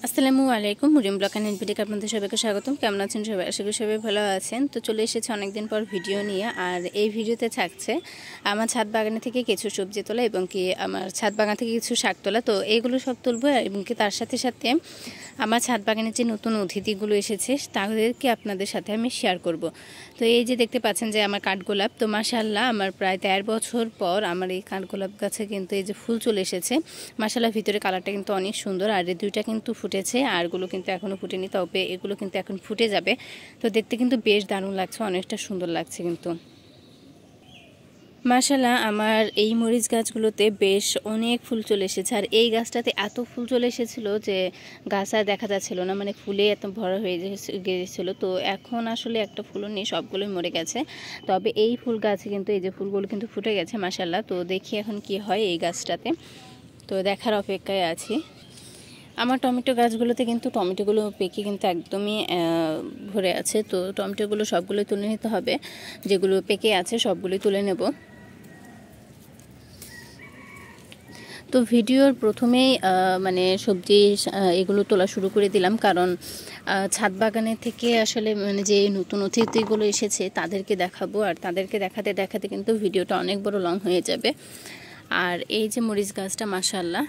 আসসালামু আলাইকুম Murim blog and ভিডিওতে আপনাদের সবাইকে স্বাগতম। কেমন আছেন সবাই? আশা করি সবাই ভালো আছেন। তো চলে এসেছে অনেকদিন পর ভিডিও নিয়ে। আর এই ভিডিওতে থাকছে আমার ছাদ বাগানে থেকে কিছু সবজি তোলা এবং কি আমার ছাদ বাগান থেকে কিছু শাক তোলা। তো এইগুলো সব তুলবো এবং কি তার সাথে সাথে আমার ছাদ বাগানে যে নতুন অতিথিগুলো এসেছে তাদেরকে আপনাদের সাথে আমি শেয়ার করব। তো এই যে দেখতে পাচ্ছেন যে আমার কাঠগোলাপ, তো মাশাআল্লাহ আমার প্রায় 13 বছর পর আমার এই কাঠগোলাপ গাছে কিন্তু এই যে ফুল চলে এসেছে। মাশাআল্লাহ ভিতরে কালারটা কিন্তু অনেক সুন্দর। আর এই দুইটা কিন্তু ফুটেছে, আরগুলো কিন্তু এখনও ফুটেনি, তবে এগুলো কিন্তু এখন ফুটে যাবে। তো দেখতে কিন্তু বেশ দারুণ লাগছে, অনেকটা সুন্দর লাগছে কিন্তু মাশাআল্লাহ। আমার এই মরিচ গাছগুলোতে বেশ অনেক ফুল চলে এসেছে। আর এই গাছটাতে এত ফুল চলে এসেছিল যে গাছ আর দেখা যাচ্ছিল না, মানে ফুলে এত ভরা হয়ে গিয়েছিল। তো এখন আসলে একটা ফুলও নেই, সবগুলোই মরে গেছে। তবে এই ফুল গাছে কিন্তু এই যে ফুলগুলো কিন্তু ফুটে গেছে মাশাআল্লাহ। তো দেখি এখন কি হয় এই গাছটাতে, তো দেখার অপেক্ষায় আছি। আমার টমেটো গাছগুলোতে কিন্তু টমেটোগুলো পেকে কিন্তু একদমই ভরে আছে। তো টমেটোগুলো সবগুলোই তুলে নিতে হবে, যেগুলো পেকে আছে সবগুলোই তুলে নেব। তো ভিডিওর প্রথমেই মানে সবজি এগুলো তোলা শুরু করে দিলাম, কারণ ছাদ বাগানের থেকে আসলে মানে যে নতুন অতিথিগুলো এসেছে তাদেরকে দেখাবো। আর তাদেরকে দেখাতে দেখাতে কিন্তু ভিডিওটা অনেক বড় লং হয়ে যাবে। আর এই যে মরিচ গাছটা মাশাআল্লাহ,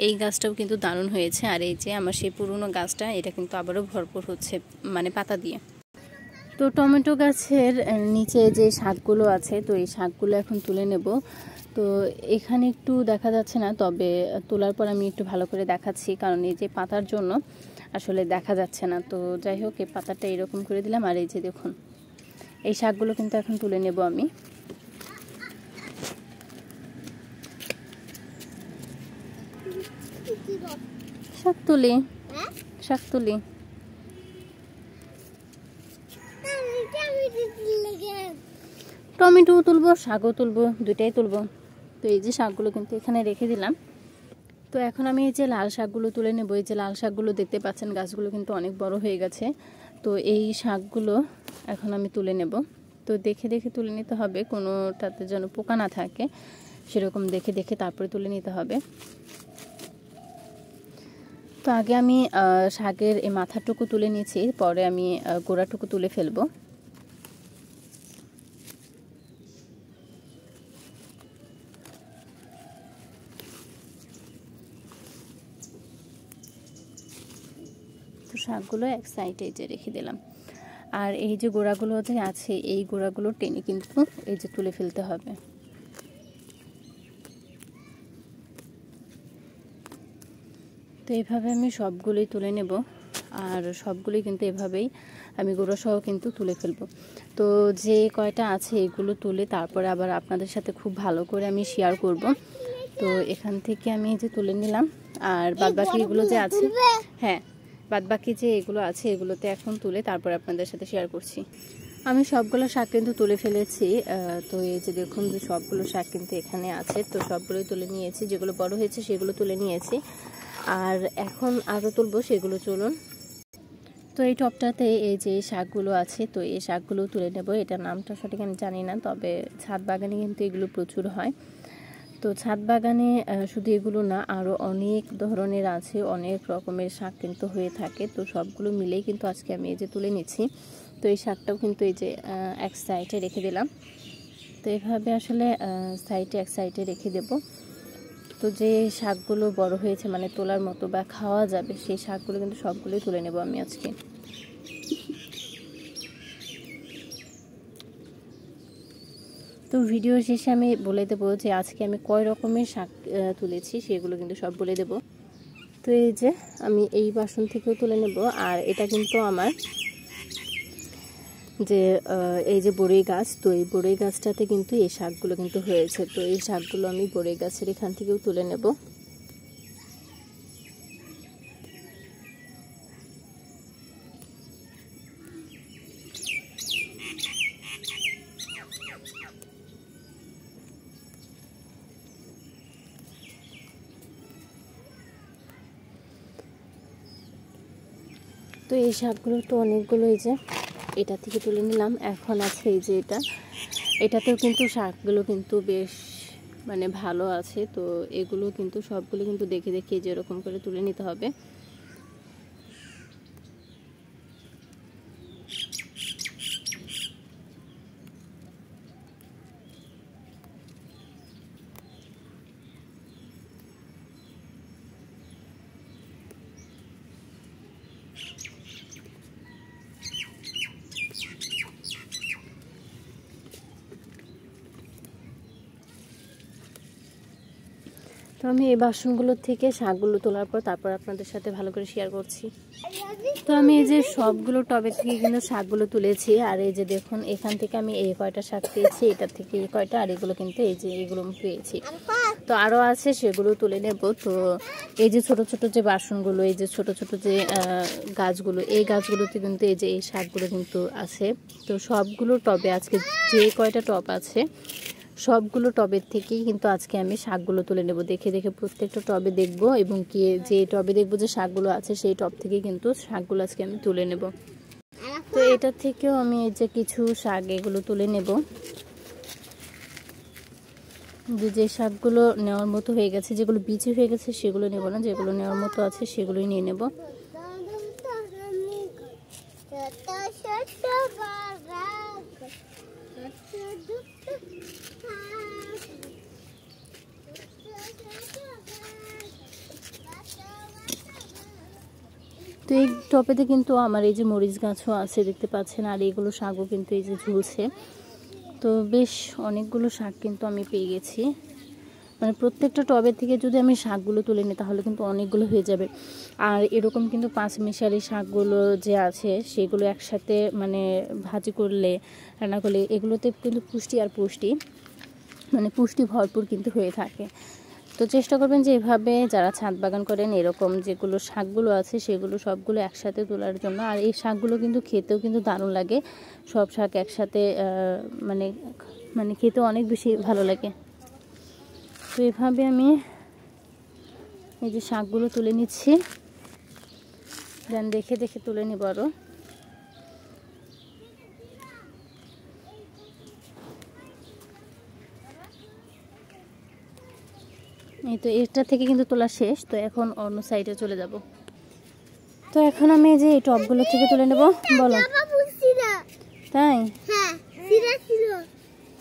এই গাছটাও কিন্তু দারুণ হয়েছে। আর এই যে আমার সেই পুরনো গাছটা, এটা কিন্তু আবারও ভরপুর হচ্ছে মানে পাতা দিয়ে। তো টমেটো গাছের নিচে যে শাকগুলো আছে, তো এই শাকগুলো এখন তুলে নেব। তো এখানে একটু দেখা যাচ্ছে না, তবে তোলার পর আমি একটু ভালো করে দেখাচ্ছি, কারণ এই যে পাতার জন্য আসলে দেখা যাচ্ছে না। তো যাই হোক, এই পাতাটা এরকম করে দিলাম। আর এই যে দেখুন, এই শাকগুলো কিন্তু এখন তুলে নেব আমি। শাক তুলি, শাক তুলি। টমেটো তুলবো, শাকও তুলবো, দুইটাই তুলবো। তো এই যে শাকগুলো কিন্তু এখানে রেখে দিলাম। তো এখন আমি এই যে লাল শাকগুলো তুলে নেব। এই যে লাল শাকগুলো দেখতে পাচ্ছেন, গাছগুলো কিন্তু অনেক বড় হয়ে গেছে। তো এই শাকগুলো এখন আমি তুলে নেব। তো দেখে দেখে তুলে নিতে হবে, কোনোটাতে যেন পোকা না থাকে, সেরকম দেখে দেখে তারপরে তুলে নিতে হবে। তো আগে আমি শাকের এই মাথাটুকু তুলে নিয়েছি, পরে আমি গোড়াটুকু তুলে ফেলবো। তো শাকগুলো এক সাইডে যে রেখে দিলাম। আর এই যে গোড়াগুলো যে আছে, এই গোড়াগুলো টেনে কিন্তু এই যে তুলে ফেলতে হবে। তো এইভাবে আমি সবগুলোই তুলে নেব। আর সবগুলোই কিন্তু এভাবেই আমি গোড়া সহ কিন্তু তুলে ফেলবো। তো যে কয়টা আছে এগুলো তুলে তারপরে আবার আপনাদের সাথে খুব ভালো করে আমি শেয়ার করব। তো এখান থেকে আমি এই যে তুলে নিলাম। আর বাদবাকি এগুলো যে আছে, হ্যাঁ বাদবাকি যে এগুলো আছে এগুলোতে এখন তুলে তারপর আপনাদের সাথে শেয়ার করছি। আমি সবগুলো শাক কিন্তু তুলে ফেলেছি। তো এই যে দেখুন যে সবগুলো শাক কিন্তু এখানে আছে। তো সবগুলোই তুলে নিয়েছি, যেগুলো বড় হয়েছে সেগুলো তুলে নিয়েছি। আর এখন আরও তুলবো, সেগুলো চলুন। তো এই টপটাতে এই যে শাকগুলো আছে, তো এই শাকগুলো তুলে নেব। এটা নামটা সঠিক আমি জানি না, তবে ছাদ বাগানে কিন্তু এগুলো প্রচুর হয়। তো ছাদ বাগানে শুধু এগুলো না, আরও অনেক ধরনের আছে, অনেক রকমের শাক কিন্তু হয়ে থাকে। তো সবগুলো মিলেই কিন্তু আজকে আমি এই যে তুলে নিচ্ছি। তো এই শাকটাও কিন্তু এই যে এক সাইডে রেখে দিলাম। তো এভাবে আসলে এক সাইডে রেখে দেব। তো যে শাকগুলো বড় হয়েছে মানে তোলার মতো বা খাওয়া যাবে, সেই শাকগুলো কিন্তু সবগুলোই তুলে নেব আমি আজকে। তো ভিডিও শেষে আমি বলে দেবো যে আজকে আমি কয় রকমের শাক তুলেছি, সেগুলো কিন্তু সব বলে দেব। তো এই যে আমি এই বাসন থেকেও তুলে নেব। আর এটা কিন্তু আমার যে এই যে বড়ই গাছ, তো এই বড়ই গাছটাতে কিন্তু এই শাকগুলো কিন্তু হয়েছে। তো এই শাকগুলো আমি বড়ই গাছের এখান থেকেও তুলে নেব। তো এই শাকগুলো তো অনেকগুলো এই যে এটা থেকে তুলে নিলাম। এখন আছে এই যে এটাতেও কিন্তু শাকগুলো কিন্তু বেশ মানে ভালো আছে। তো এগুলো কিন্তু সবগুলো কিন্তু দেখে দেখে যেরকম করে তুলে নিতে হবে। তো আমি এই বাসনগুলো থেকে শাকগুলো তোলার পর তারপর আপনাদের সাথে ভালো করে শেয়ার করছি। তো আমি এই যে সবগুলো টবে থেকে কিন্তু শাকগুলো তুলেছি। আর এই যে দেখুন, এখান থেকে আমি এই কয়টা শাক পেয়েছি, এটা থেকে এই কয়টা, আর এগুলো কিন্তু এই যে এগুলো পেয়েছি। তো আরও আছে, সেগুলো তুলে নেব। তো এই যে ছোট ছোট যে বাসনগুলো, এই যে ছোট ছোট যে গাছগুলো, এই গাছগুলোতে কিন্তু এই যে এই শাকগুলো কিন্তু আছে। তো সবগুলো টবে আজকে যে কয়টা টব আছে সবগুলো টবের থেকেই কিন্তু আজকে আমি শাকগুলো তুলে নেব। দেখে দেখে প্রত্যেকটা টবে দেখব, এবং কি যে টবে দেখব যে শাকগুলো আছে সেই টব থেকে কিন্তু শাকগুলো আজকে আমি তুলে নেব। তো এটা থেকেও আমি এই যে কিছু শাক এগুলো তুলে নেব। যে শাকগুলো নেওয়ার মতো হয়ে গেছে, যেগুলো বিচি হয়ে গেছে সেগুলো নেব না, যেগুলো নেওয়ার মতো আছে সেগুলোই নিয়ে নেব। তো এই টবেতে কিন্তু আমার এই যে মরিচ গাছও আছে, দেখতে পাচ্ছেন, আর এইগুলো শাকও কিন্তু এই যে ঝুলছে। তো বেশ অনেকগুলো শাক কিন্তু আমি পেয়ে গেছি। মানে প্রত্যেকটা টবের থেকে যদি আমি শাকগুলো তুলে নিই তাহলে কিন্তু অনেকগুলো হয়ে যাবে। আর এরকম কিন্তু পাঁচমিশালি শাকগুলো যে আছে সেগুলো একসাথে মানে ভাজি করলে, রান্না করলে, এগুলোতে কিন্তু পুষ্টি আর পুষ্টি, মানে পুষ্টি ভরপুর কিন্তু হয়ে থাকে। তো চেষ্টা করবেন যে এভাবে যারা ছাদ বাগান করেন এরকম যেগুলো শাকগুলো আছে সেগুলো সবগুলো একসাথে তোলার জন্য। আর এই শাকগুলো কিন্তু খেতেও কিন্তু দারুণ লাগে, সব শাক একসাথে মানে মানে খেতেও অনেক বেশি ভালো লাগে। তো এভাবে আমি এই যে শাকগুলো তুলে নিচ্ছি, দেন দেখে দেখে তুলে নিব আরও। এই তো এটা থেকে কিন্তু তোলা শেষ। তো এখন অন্য সাইডে চলে যাব। তো এখন আমি যে এই টবগুলো থেকে তুলে নেব। বলো। তাই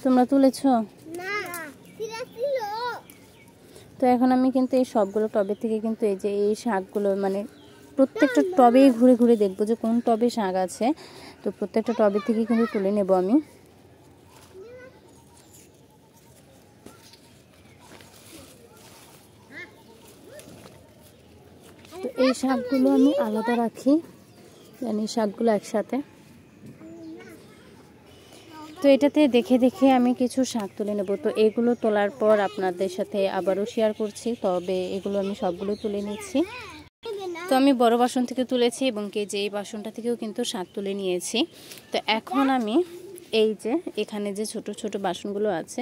তোমরা তুলেছ? তো এখন আমি কিন্তু এই সবগুলো টবের থেকে কিন্তু এই যে এই শাকগুলো মানে প্রত্যেকটা টবেই ঘুরে ঘুরে দেখবো যে কোন টবে শাক আছে। তো প্রত্যেকটা টবের থেকে কিন্তু তুলে নেব আমি। তো এই শাকগুলো আমি আলাদা রাখি, মানে শাকগুলো একসাথে। তো এটাতে দেখে দেখে আমি কিছু শাক তুলে নেব। তো এগুলো তোলার পর আপনাদের সাথে আবারও শেয়ার করছি। তবে এগুলো আমি সবগুলো তুলে নিচ্ছি। তো আমি বড় বাসন থেকে তুলেছি, এবং যে এই বাসনটা থেকেও কিন্তু শাক তুলে নিয়েছি। তো এখন আমি এই যে এখানে যে ছোট ছোট বাসনগুলো আছে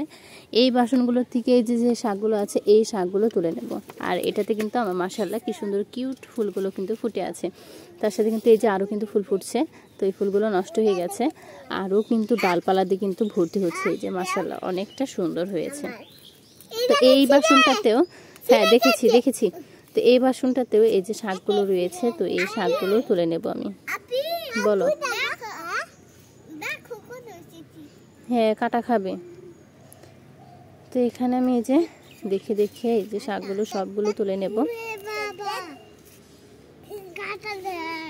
এই বাসনগুলো থেকে এই যে শাকগুলো আছে এই শাকগুলো তুলে নেব। আর এটাতে কিন্তু আমার মাশাআল্লাহ কি সুন্দর কিউট ফুলগুলো কিন্তু ফুটে আছে। তার সাথে কিন্তু এই যে আরও কিন্তু ফুল ফুটছে। তো এই ফুলগুলো নষ্ট হয়ে গেছে, আরও কিন্তু ডালপালা দিয়ে কিন্তু ভর্তি হচ্ছে। এই যে মাশাআল্লাহ অনেকটা সুন্দর হয়েছে। তো এই বাসনটাতেও হ্যাঁ দেখেছি। তো এই বাসনটাতেও এই যে শাকগুলো রয়েছে, তো এই শাকগুলো তুলে নেব আমি। বলো। হ্যাঁ কাটা খাবে। তো এখানে আমি এই যে দেখে দেখে এই যে শাকগুলো সবগুলো তুলে নেব।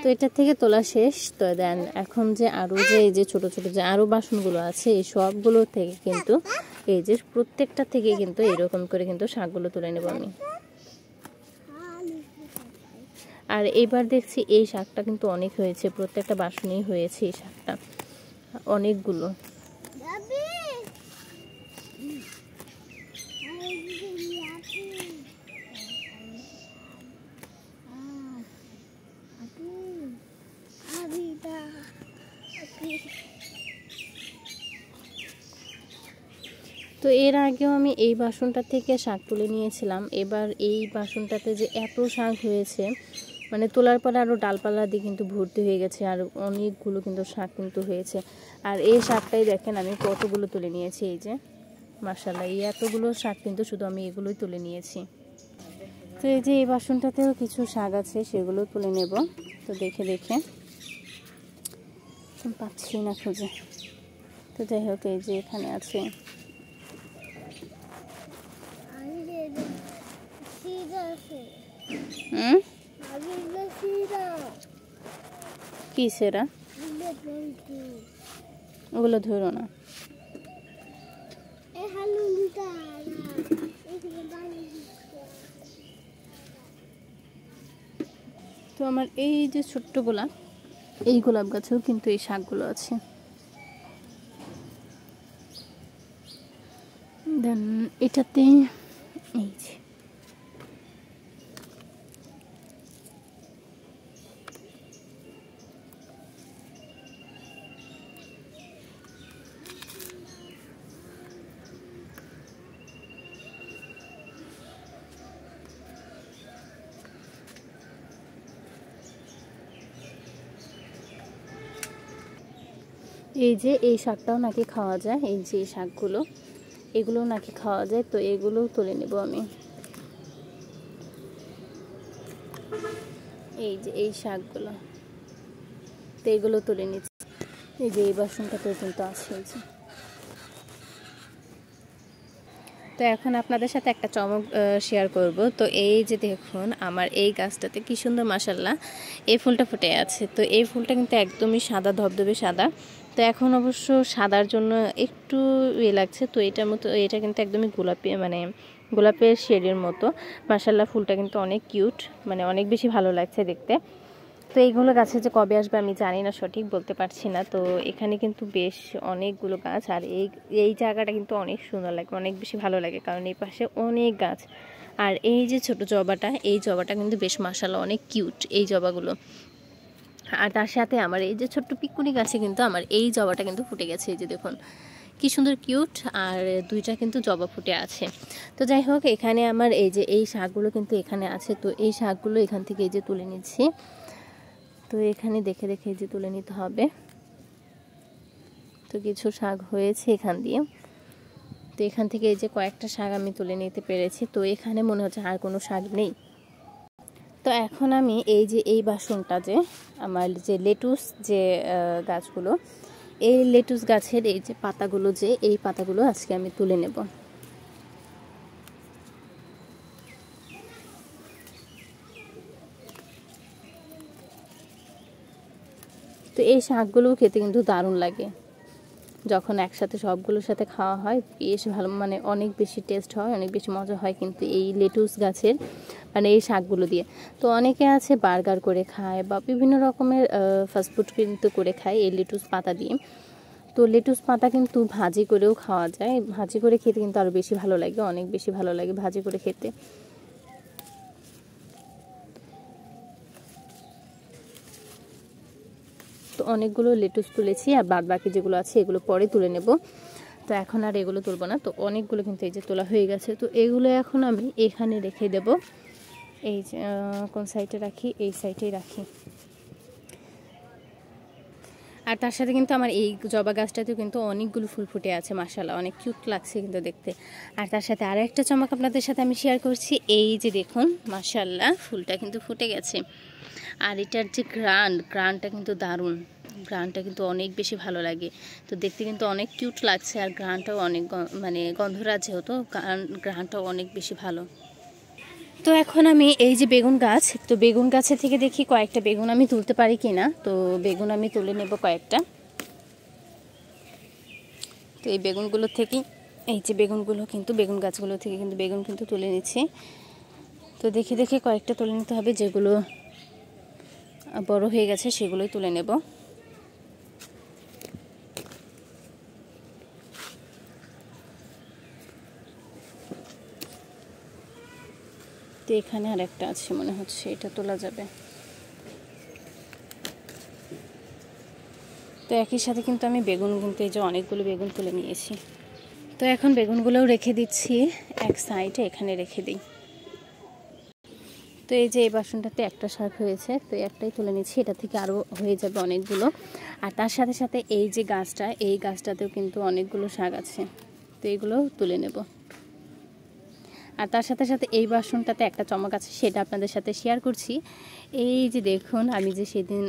তো এটা থেকে তোলা শেষ। তো দেন এখন যে আরও যে এই যে ছোট ছোট যে আরও বাসনগুলো আছে এই সবগুলো থেকে কিন্তু এই যে প্রত্যেকটা থেকে কিন্তু এরকম করে কিন্তু শাকগুলো তুলে নেব আমি। আর এবার দেখছি এই শাকটা কিন্তু অনেক হয়েছে, প্রত্যেকটা বাসনেই হয়েছে এই শাকটা অনেকগুলো। তো এর আগেও আমি এই বাসনটা থেকে শাক তুলে নিয়েছিলাম। এবার এই বাসনটাতে যে এত শাক হয়েছে, মানে তোলার পরে আরও ডালপালা দিয়ে কিন্তু ভর্তি হয়ে গেছে, আর অনেকগুলো কিন্তু শাক কিন্তু হয়েছে। আর এই শাকটাই দেখেন আমি কতগুলো তুলে নিয়েছি। এই যে মাশাআল্লাহ এই এতগুলো শাক কিন্তু শুধু আমি এগুলোই তুলে নিয়েছি। তো এই যে এই বাসনটাতেও কিছু শাক আছে সেগুলো তুলে নেব। তো দেখে দেখে পাচ্ছি না খুঁজে। তো যাই হোক এই যে এখানে আছে। কি সেরা? ওগুলো ধরো না। তো আমার এই যে ছোট্ট গোলাপ, এই গোলাপ গাছেও কিন্তু এই শাকগুলো আছে। দেন এটাতে এই যে এই শাকটাও নাকি খাওয়া যায়, এই যে এই শাকগুলো, এগুলো নাকি খাওয়া যায়, তো এগুলোও তুলে নেব আমি। এই যে এই শাকগুলো, তো এগুলো তুলে নিচ্ছি। এই যে এই বাসনটা পর্যন্ত আছে। এই যে, তো এখন আপনাদের সাথে একটা চমক শেয়ার করব। তো এই যে দেখুন আমার এই গাছটাতে কি সুন্দর মাশাআল্লাহ এই ফুলটা ফুটে আছে। তো এই ফুলটা কিন্তু একদমই সাদা, ধবধবে সাদা। তো এখন অবশ্য সাদার জন্য একটু লাগছে। তো এটার মতো, এটা কিন্তু একদমই গোলাপি, মানে গোলাপের শেডের মতো। মাশাআল্লাহ ফুলটা কিন্তু অনেক কিউট, মানে অনেক বেশি ভালো লাগছে দেখতে। তো এইগুলো গাছে যে কবে আসবে আমি জানি না, সঠিক বলতে পারছি না। তো এখানে কিন্তু বেশ অনেকগুলো গাছ, আর এই জায়গাটা কিন্তু অনেক সুন্দর লাগে, অনেক বেশি ভালো লাগে, কারণ এই পাশে অনেক গাছ। আর এই যে ছোট জবাটা, এই জবাটা কিন্তু বেশ মাশাআল্লাহ অনেক কিউট এই জবাগুলো। আর তার সাথে আমার এই যে ছোট্ট পিকুনি গাছে কিন্তু আমার এই জবাটা কিন্তু ফুটে গেছে। এই যে দেখুন কি সুন্দর কিউট, আর দুইটা কিন্তু জবা ফুটে আছে। তো যাই হোক, এখানে আমার এই যে এই শাকগুলো কিন্তু এখানে আছে। তো এই শাকগুলো এখান থেকে এই যে তুলে নিচ্ছি। তো এখানে দেখে দেখে যে তুলে নিতে হবে। তো কিছু শাক হয়েছে এখান দিয়ে। তো এখান থেকে এই যে কয়েকটা শাক আমি তুলে নিতে পেরেছি। তো এখানে মনে হচ্ছে আর কোনো শাক নেই। তো এখন আমি এই যে এই বাসনটা, যে আমার যে লেটুস যে গাছগুলো, এই লেটুস গাছের এই যে পাতাগুলো, যে এই পাতাগুলো আজকে আমি তুলে নেব। তো এই শাকগুলো খেতে কিন্তু দারুণ লাগে, যখন একসাথে সবগুলোর সাথে খাওয়া হয় বেশ ভালো, মানে অনেক বেশি টেস্ট হয়, অনেক বেশি মজা হয় কিন্তু এই লেটুস গাছের, মানে এই শাকগুলো দিয়ে। তো অনেকে আছে বার্গার করে খায় বা বিভিন্ন রকমের ফাস্টফুড কিন্তু করে খায় এই লেটুস পাতা দিয়ে। তো লেটুস পাতা কিন্তু ভাজি করেও খাওয়া যায়, ভাজি করে খেতে কিন্তু আরও বেশি ভালো লাগে, অনেক বেশি ভালো লাগে ভাজি করে খেতে। তো অনেকগুলো লেটুস তুলেছি, আর বাদ বাকি যেগুলো আছে এগুলো পরে তুলে নেব। তো এখন আর এগুলো তুলব না। তো অনেকগুলো কিন্তু এই যে তোলা হয়ে গেছে। তো এগুলো এখন আমি এখানে রেখে দেব। এই যে কোন সাইডে রাখি, এই সাইডেই রাখি। আর তার সাথে কিন্তু আমার এই জবা গাছটাতেও কিন্তু অনেকগুলো ফুল ফুটে আছে মাশাআল্লাহ, অনেক কিউট লাগছে কিন্তু দেখতে। আর তার সাথে আরও একটা চমক আপনাদের সাথে আমি শেয়ার করছি। এই যে দেখুন মাশাআল্লাহ ফুলটা কিন্তু ফুটে গেছে। আর এটার যে গ্রানটা কিন্তু দারুণ, গ্রানটা কিন্তু অনেক বেশি ভালো লাগে। তো দেখতে কিন্তু অনেক কিউট লাগছে, আর গ্রানটাও অনেক মানে গন্ধরাজ, যেহেতু গ্রানটাও অনেক বেশি ভালো। তো এখন আমি এই যে বেগুন গাছ, তো বেগুন গাছে থেকে দেখি কয়েকটা বেগুন আমি তুলতে পারি কিনা। তো বেগুন আমি তুলে নেব কয়েকটা। তো এই বেগুনগুলো থেকে, এই যে বেগুনগুলো কিন্তু বেগুন গাছগুলো থেকে কিন্তু বেগুন কিন্তু তুলে নিচ্ছি। তো দেখে দেখে কয়েকটা তুলে নিতে হবে, যেগুলো বড় হয়ে গেছে সেগুলোই তুলে নেব। তো এখানে আর একটা আছে মনে হচ্ছে, এটা তোলা যাবে। তো একই সাথে কিন্তু আমি বেগুন কিন্তু এই যে অনেকগুলো বেগুন তুলে নিয়েছি। তো এখন বেগুনগুলোও রেখে দিচ্ছি এক সাইডে, এখানে রেখে দিই। তো এই যে এই বাসনটাতে একটা শাক হয়েছে, তো একটাই তুলে নিচ্ছি, এটা থেকে আরও হয়ে যাবে অনেকগুলো। আর তার সাথে সাথে এই যে গাছটা, এই গাছটাতেও কিন্তু অনেকগুলো শাক আছে, তো এগুলোও তুলে নেব। আর তার সাথে সাথে এই বাসনটাতে একটা চমক আছে, সেটা আপনাদের সাথে শেয়ার করছি। এই যে দেখুন আমি যে সেদিন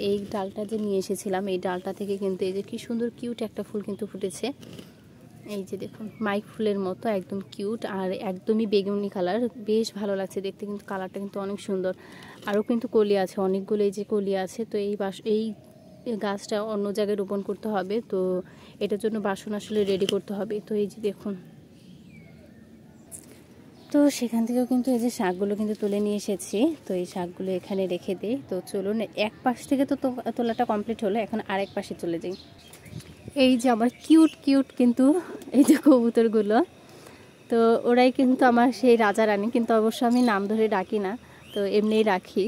এই ডালটা যে নিয়ে এসেছিলাম, এই ডালটা থেকে কিন্তু এই যে কি সুন্দর কিউট একটা ফুল কিন্তু ফুটেছে। এই যে দেখুন মাইক ফুলের মতো একদম কিউট, আর একদমই বেগুনি কালার, বেশ ভালো লাগছে দেখতে, কিন্তু কালারটা কিন্তু অনেক সুন্দর। আরও কিন্তু কলি আছে অনেকগুলো, এই যে কলি আছে। তো এই গাছটা অন্য জায়গায় রোপণ করতে হবে, তো এটার জন্য বাসন আসলে রেডি করতে হবে। তো এই যে দেখুন তো সেখান থেকেও কিন্তু এই যে শাকগুলো কিন্তু তুলে নিয়ে এসেছি। তো এই শাকগুলো এখানে রেখে দিই। তো চলুন, এক পাশ থেকে তো তোলাটা কমপ্লিট হলো, এখন আরেক পাশে চলে যাই। এই যে আমার কিউট কিউট কিন্তু এই যে কবুতরগুলো, তো ওরাই কিন্তু আমার সেই রাজা রানী, কিন্তু অবশ্য আমি নাম ধরে ডাকি না, তো এমনিই রাখি।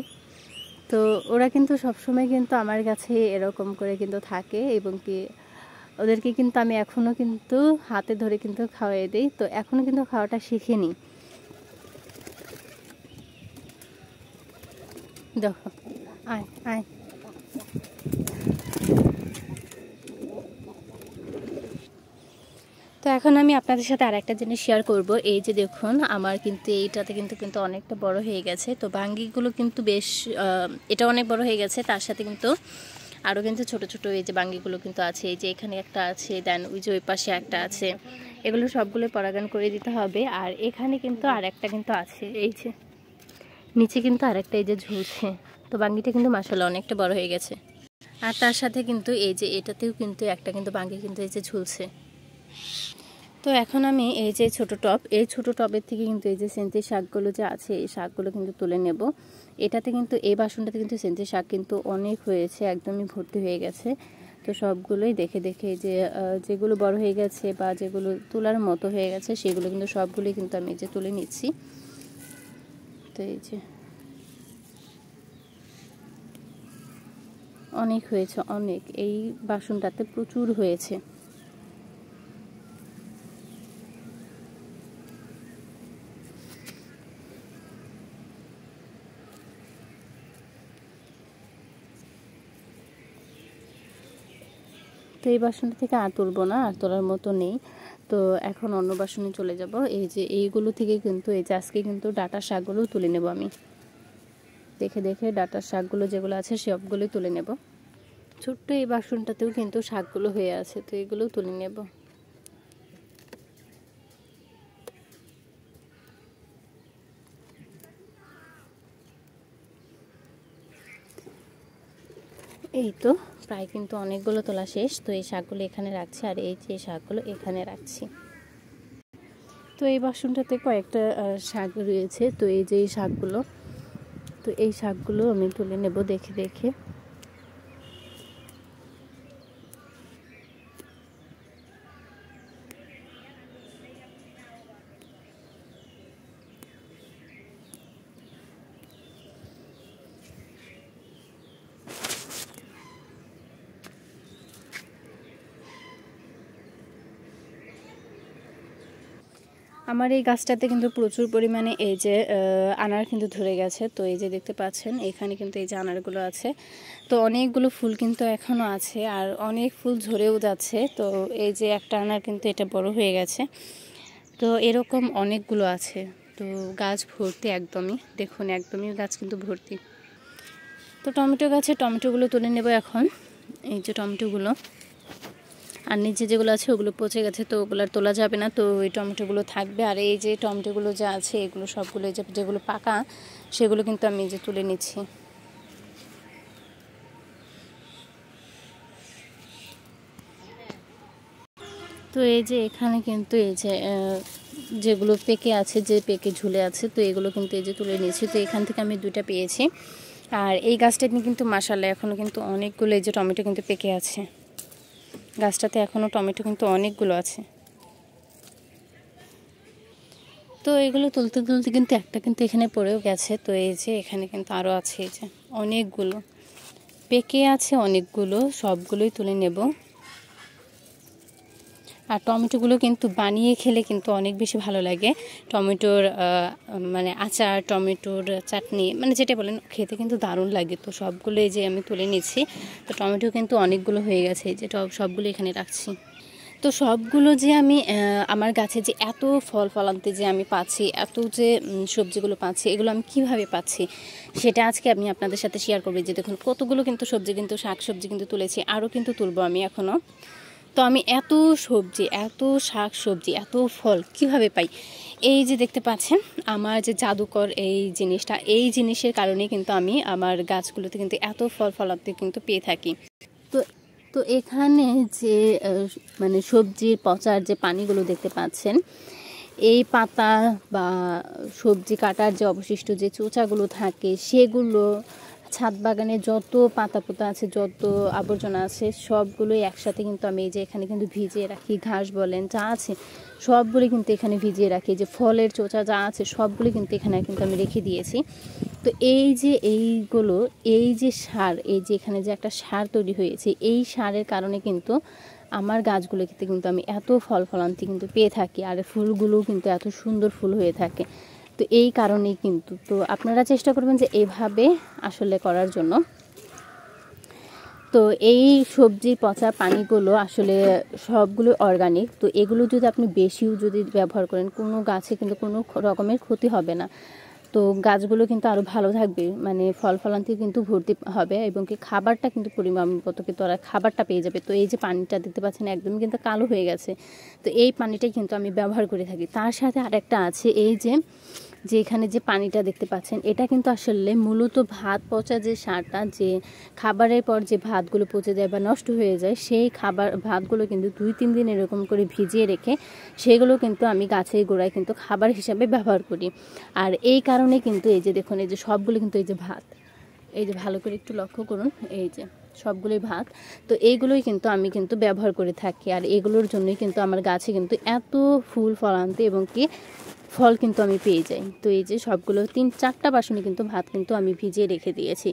তো ওরা কিন্তু সবসময় কিন্তু আমার কাছে এরকম করে কিন্তু থাকে, এবং কি ওদেরকে কিন্তু আমি এখনও কিন্তু হাতে ধরে কিন্তু খাওয়াই দিই। তো এখনও কিন্তু খাওয়াটা শিখিনি। দেখো, আয় আয়। তো এখন আমি আপনাদের সাথে আর একটা জিনিস শেয়ার করব। এই যে দেখুন, আমার কিন্তু এইটাতে কিন্তু কিন্তু অনেকটা বড় হয়ে গেছে। তো বাঙ্গিগুলো কিন্তু বেশ, এটা অনেক বড় হয়ে গেছে, তার সাথে কিন্তু আরও কিন্তু ছোট ছোট এই যে বাঙ্গিগুলো কিন্তু আছে। এই যে এখানে একটা আছে, দেন ওই যে ওই পাশে একটা আছে। এগুলো সবগুলো পরাগায়ন করে দিতে হবে। আর এখানে কিন্তু আর একটা কিন্তু আছে, এই যে নিচে কিন্তু আরেকটা এই যে ঝুলছে। তো বাঙ্গিটা কিন্তু মাশাআল্লাহ অনেকটা বড় হয়ে গেছে। আর তার সাথে কিন্তু এই যে এটাতেও কিন্তু একটা কিন্তু বাঙ্গি কিন্তু এই যে ঝুলছে। তো এখন আমি এই যে ছোট টব, এই ছোট টবের থেকে কিন্তু এই যে সেন্তি শাকগুলো যে আছে, এই শাকগুলো কিন্তু তুলে নেব। এটাতে কিন্তু, এই বাসনটাতে কিন্তু সেন্তি শাক কিন্তু অনেক হয়েছে, একদমই ভর্তি হয়ে গেছে। তো সবগুলোই দেখে দেখে যে যেগুলো বড় হয়ে গেছে বা যেগুলো তোলার মতো হয়ে গেছে, সেগুলো কিন্তু সবগুলোই কিন্তু আমি এই যে তুলে নিচ্ছি। তো এই যে অনেক হয়েছে, অনেক, এই বাসনটাতে প্রচুর হয়েছে। তো এই বাসনটা থেকে আর তুলবো না, আর তোলার মতো নেই। তো এখন অন্য বাসনে চলে যাব। এই যে এইগুলো থেকে কিন্তু এই যে আজকে কিন্তু ডাঁটার শাকগুলো তুলে নেব আমি। দেখে দেখে ডাঁটার শাকগুলো যেগুলো আছে সবগুলোই তুলে নেব। ছোট্ট এই বাসনটাতেও কিন্তু শাকগুলো হয়ে আছে, তো এগুলোও তুলে নেব। এই তো প্রায় কিন্তু অনেকগুলো তোলা শেষ। তো এই শাকগুলো এখানে রাখছি, আর এই যে শাকগুলো এখানে রাখছি। তো এই বাসনটাতে কয়েকটা শাক রয়েছে। তো এই যে এই শাকগুলো, তো এই শাকগুলো আমি তুলে নেব দেখে দেখে। আমার এই গাছটাতে কিন্তু প্রচুর পরিমাণে এই যে আনার কিন্তু ধরে গেছে। তো এই যে দেখতে পাচ্ছেন, এখানে কিন্তু এই যে আনারগুলো আছে। তো অনেকগুলো ফুল কিন্তু এখনও আছে, আর অনেক ফুল ঝরেও যাচ্ছে। তো এই যে একটা আনার কিন্তু এটা বড় হয়ে গেছে। তো এরকম অনেকগুলো আছে। তো গাছ ভর্তি, একদমই দেখুন, একদমই গাছ কিন্তু ভর্তি। তো টমেটো গাছে টমেটোগুলো তুলে নেব এখন। এই যে টমেটোগুলো, আর নিচে যেগুলো আছে ওগুলো পচে গেছে, তো ওগুলো আর তোলা যাবে না। তো এই টমেটোগুলো থাকবে। আর এই যে টমেটোগুলো যা আছে এগুলো সবগুলো, যেগুলো পাকা সেগুলো কিন্তু আমি এই যে তুলে নিচ্ছি। তো এই যে এখানে কিন্তু এই যে যেগুলো পেকে আছে, যে পেকে ঝুলে আছে, তো এগুলো কিন্তু এই যে তুলে নিয়েছি। তো এখান থেকে আমি 2টা পেয়েছি। আর এই গাছটা নিয়ে কিন্তু মাশাআল্লাহ এখনও কিন্তু অনেকগুলো এই যে টমেটো কিন্তু পেকে আছে। গাছটাতে এখনও টমেটো কিন্তু অনেকগুলো আছে। তো এগুলো তুলতে তুলতে কিন্তু একটা কিন্তু এখানে পড়েও গেছে। তো এই যে এখানে কিন্তু আরও আছে, এই যে অনেকগুলো পেকে আছে, অনেকগুলো, সবগুলোই তুলে নেব। আর টমেটোগুলো কিন্তু বানিয়ে খেলে কিন্তু অনেক বেশি ভালো লাগে। টমেটোর মানে আচার, টমেটোর চাটনি, মানে যেটা বলেন, খেতে কিন্তু দারুণ লাগে। তো সবগুলো এই যে আমি তুলে নিচ্ছি। তো টমেটো কিন্তু অনেকগুলো হয়ে গেছে, এই যে সবগুলো এখানে রাখছি। তো সবগুলো যে আমি আমার গাছে যে এত ফল ফলান্তে যে আমি পাচ্ছি, এত যে সবজিগুলো পাচ্ছি, এগুলো আমি কিভাবে পাচ্ছি সেটা আজকে আমি আপনাদের সাথে শেয়ার করবো। যে দেখুন কতগুলো কিন্তু সবজি, কিন্তু শাক সবজি কিন্তু তুলেছি, আরও কিন্তু তুলবো আমি এখনও। তো আমি এত সবজি, এত শাক সবজি, এত ফল কিভাবে পাই? এই যে দেখতে পাচ্ছেন আমার যে জাদুকর এই জিনিসটা, এই জিনিসের কারণে কিন্তু আমি আমার গাছগুলোতে কিন্তু এত ফল ফলাতে কিন্তু পেয়ে থাকি। তো তো এখানে যে মানে সবজির পচার যে পানিগুলো দেখতে পাচ্ছেন, এই পাতা বা সবজি কাটার যে অবশিষ্ট যে চোচাগুলো থাকে সেগুলো, ছাদ বাগানে যত পাতা পোতা আছে, যত আবর্জনা আছে সবগুলোই একসাথে কিন্তু আমি এই যে এখানে কিন্তু ভিজিয়ে রাখি। ঘাস বলেন যা আছে সবগুলো কিন্তু এখানে ভিজিয়ে রাখি। যে ফলের চোচা যা আছে সবগুলো কিন্তু এখানে কিন্তু আমি রেখে দিয়েছি। তো এই যে এইগুলো, এই যে সার, এই যে এখানে যে একটা সার তৈরি হয়েছে, এই সারের কারণে কিন্তু আমার গাছগুলোতে কিন্তু আমি এত ফল ফলান্তি কিন্তু পেয়ে থাকি, আর ফুলগুলোও কিন্তু এত সুন্দর ফুল হয়ে থাকে। তো এই কারণেই কিন্তু, তো আপনারা চেষ্টা করবেন যে এইভাবে আসলে করার জন্য। তো এই সবজি পচা পানিগুলো আসলে সবগুলো অর্গানিক। তো এগুলো যদি আপনি বেশিও যদি ব্যবহার করেন, কোনো গাছে কিন্তু কোনো রকমের ক্ষতি হবে না। তো গাছগুলো কিন্তু আরও ভালো থাকবে, মানে ফল ফলান্তি কিন্তু ভর্তি হবে, এবং কি খাবারটা কিন্তু পরিমাণ মতো কিন্তু ওরা খাবারটা পেয়ে যাবে। তো এই যে পানিটা দেখতে পাচ্ছেন একদমই কিন্তু কালো হয়ে গেছে, তো এই পানিটাই কিন্তু আমি ব্যবহার করে থাকি। তার সাথে আরেকটা আছে, এই যে এখানে যে পানিটা দেখতে পাচ্ছেন, এটা কিন্তু আসলে মূলত ভাত পচা যে সারটা, যে খাবারের পর যে ভাতগুলো পচে যায় বা নষ্ট হয়ে যায়, সেই ভাতগুলো কিন্তু 2-3 দিন এরকম করে ভিজিয়ে রেখে সেগুলো কিন্তু আমি গাছের গোড়ায় কিন্তু খাবার হিসাবে ব্যবহার করি। আর এই কারণে কিন্তু এই যে দেখুন, এই যে সবগুলো কিন্তু এই যে ভাত, এই যে ভালো করে একটু লক্ষ্য করুন, এই যে সবগুলোই ভাত। তো এইগুলোই কিন্তু আমি কিন্তু ব্যবহার করে থাকি, আর এগুলোর জন্যই কিন্তু আমার গাছে কিন্তু এত ফুল ফলান্তি এবং কি ফল কিন্তু আমি পেয়ে যাই। তো এই যে সবগুলো 3-4টা বাসনে কিন্তু ভাত কিন্তু আমি ভিজিয়ে রেখে দিয়েছি।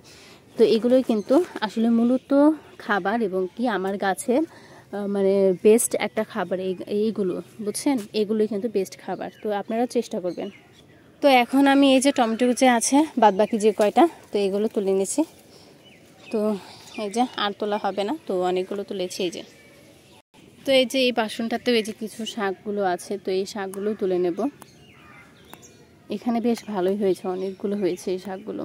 তো এগুলোই কিন্তু আসলে মূলত খাবার, এবং কি আমার গাছের মানে বেস্ট একটা খাবার এইগুলো, বুঝছেন, এগুলোই কিন্তু বেস্ট খাবার। তো আপনারা চেষ্টা করবেন। তো এখন আমি এই যে টমেটো যে আছে বাদবাকি যে কয়টা, তো এগুলো তুলে নিয়েছি। তো এই যে আর তোলা হবে না, তো অনেকগুলো তুলেছি এই যে। তো এই যে এই বাসনটাতেও এই যে কিছু শাকগুলো আছে, তো এই শাকগুলো তুলে নেব। এখানে বেশ ভালোই হয়েছে, অনেকগুলো হয়েছে এই শাকগুলো।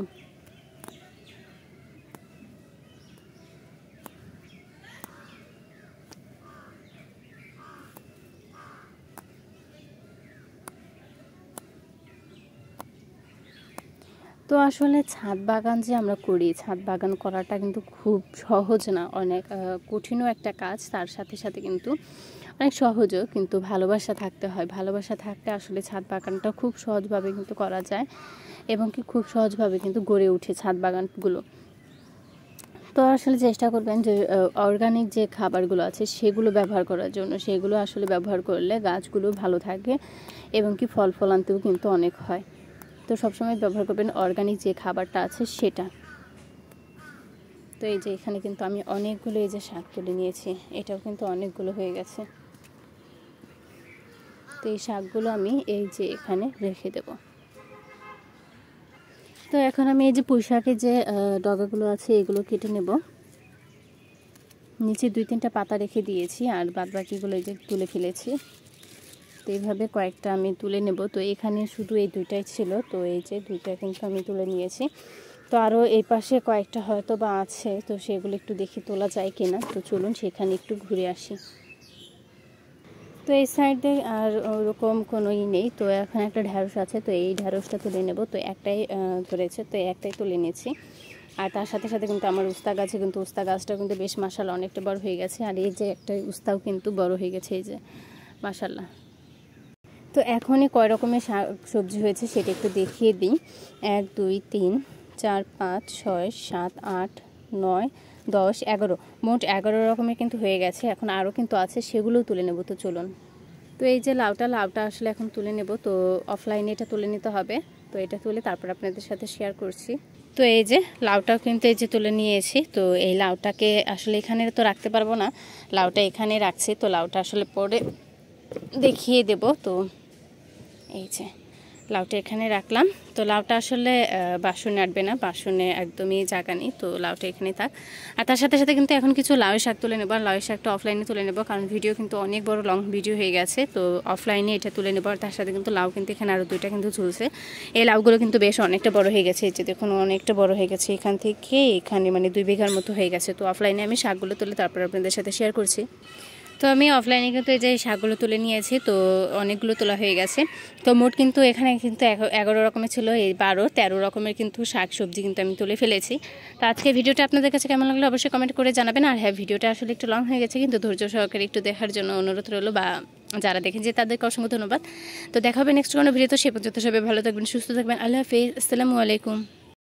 তো আসলে ছাদ বাগান যে আমরা করি, ছাদ বাগান করাটা কিন্তু খুব সহজ না, অনেক কঠিনও একটা কাজ। তার সাথে সাথে কিন্তু অনেক সহজও, কিন্তু ভালোবাসা থাকতে হয়। ভালোবাসা থাকতে আসলে ছাদ বাগানটা খুব সহজভাবে কিন্তু করা যায়, এবং কি খুব সহজভাবে কিন্তু গড়ে ওঠে ছাদ বাগানগুলো। তো আসলে চেষ্টা করবেন যে অর্গানিক যে খাবারগুলো আছে সেগুলো ব্যবহার করার জন্য। সেগুলো আসলে ব্যবহার করলে গাছগুলো ভালো থাকে, এবং কি ফল ফলান্তিও কিন্তু অনেক হয়। তো সবসময় ব্যবহার করবেন অর্গানিক যে খাবারটা আছে সেটা। তো এই যে এখানে কিন্তু আমি অনেকগুলো এই যে শাক তুলে নিয়েছি, এটাও কিন্তু অনেকগুলো হয়ে গেছে। তো এই শাকগুলো আমি এই যে এখানে রেখে দেব। তো এখন আমি এই যে পুঁই শাকের যে ডগাগুলো আছে এগুলো কেটে নেব। নিচে 2-3টা পাতা রেখে দিয়েছি, আর বাদবাকিগুলো এই যে তুলে ফেলেছি। তো এইভাবে কয়েকটা আমি তুলে নেব। তো এখানে শুধু এই 2টাই ছিল, তো এই যে 2টা কিন্তু আমি তুলে নিয়েছি। তো আরও এই পাশে কয়েকটা হয়তো বা আছে, তো সেগুলো একটু দেখি তোলা যায় কিনা। তো চলুন সেখানে একটু ঘুরে আসি। তো এই সাইডে আর ওরকম কোনোই নেই। তো এখন একটা ঢ্যাঁড়স আছে, তো এই ঢ্যাঁড়সটা তুলে নেব। তো একটাই ধরেছে, তো একটাই তুলে নিয়েছি। আর তার সাথে সাথে কিন্তু আমার উস্তা গাছে কিন্তু উস্তা গাছটাও কিন্তু বেশ মাশাআল্লাহ অনেকটা বড় হয়ে গেছে। আর এই যে একটা উস্তাও কিন্তু বড় হয়ে গেছে, এই যে মাশাআল্লাহ। তো এখনই কয় রকমের শাক সবজি হয়েছে সেটা একটু দেখিয়ে দিই। 1 2 3 4 5 6 7 8 9 10 11, মোট 11 রকমের কিন্তু হয়ে গেছে। এখন আরও কিন্তু আছে, সেগুলোও তুলে নেব। তো চলুন। তো এই যে লাউটা আসলে এখন তুলে নেব। তো অফলাইনে এটা তুলে নিতে হবে। তো এটা তুলে তারপর আপনাদের সাথে শেয়ার করছি। তো এই যে লাউটাও কিন্তু এই যে তুলে নিয়েছি। তো এই লাউটাকে আসলে এখানে তো রাখতে পারবো না, লাউটা এখানে রাখছি। তো লাউটা আসলে পরে দেখিয়ে দেব। তো এই যে লাউটা এখানে রাখলাম। তো লাউটা আসলে বাসনে আটবে না, বাসনে একদমই জায়গা নেই। তো লাউটা এখানে থাক। আর তার সাথে সাথে কিন্তু এখন কিছু লাউ শাক তুলে নেব। আর লাউ শাকটা অফলাইনে তুলে নেব, কারণ ভিডিও কিন্তু অনেক বড় লং ভিডিও হয়ে গেছে। তো অফলাইনে এটা তুলে নেব। আর তার সাথে কিন্তু লাউ কিন্তু এখানে আরও 2টা কিন্তু ঝুলছে। এই লাউগুলো কিন্তু বেশ অনেকটা বড় হয়ে গেছে, এই যে দেখুন অনেকটা বড় হয়ে গেছে। এখান থেকে এখানে মানে 2 বিঘার মতো হয়ে গেছে। তো অফলাইনে আমি শাকগুলো তুলে তারপর আপনাদের সাথে শেয়ার করছি। তো আমি অফলাইনে কিন্তু এই যে শাকগুলো তুলে নিয়েছি। তো অনেকগুলো তোলা হয়ে গেছে। তো মোট কিন্তু এখানে কিন্তু 11 রকমের ছিল, এই 12-13 রকমের কিন্তু শাক সবজি কিন্তু আমি তুলে ফেলেছি। তো আজকে ভিডিওটা আপনাদের কাছে কেমন লাগলো অবশ্যই কমেন্ট করে জানাবেন। আর হ্যাঁ, ভিডিওটা আসলে একটু লং হয়ে গেছে, কিন্তু ধৈর্য সহকারে একটু দেখার জন্য অনুরোধ রইলো, বা যারা দেখেন যে তাদেরকে অসংখ্য ধন্যবাদ। তো দেখা হবে নেক্সট কোনো ভিডিও। তো সে পর্যন্ত সবাই ভালো থাকবেন, সুস্থ থাকবেন। আল্লাহ হাফিজ, আসসালামু আলাইকুম।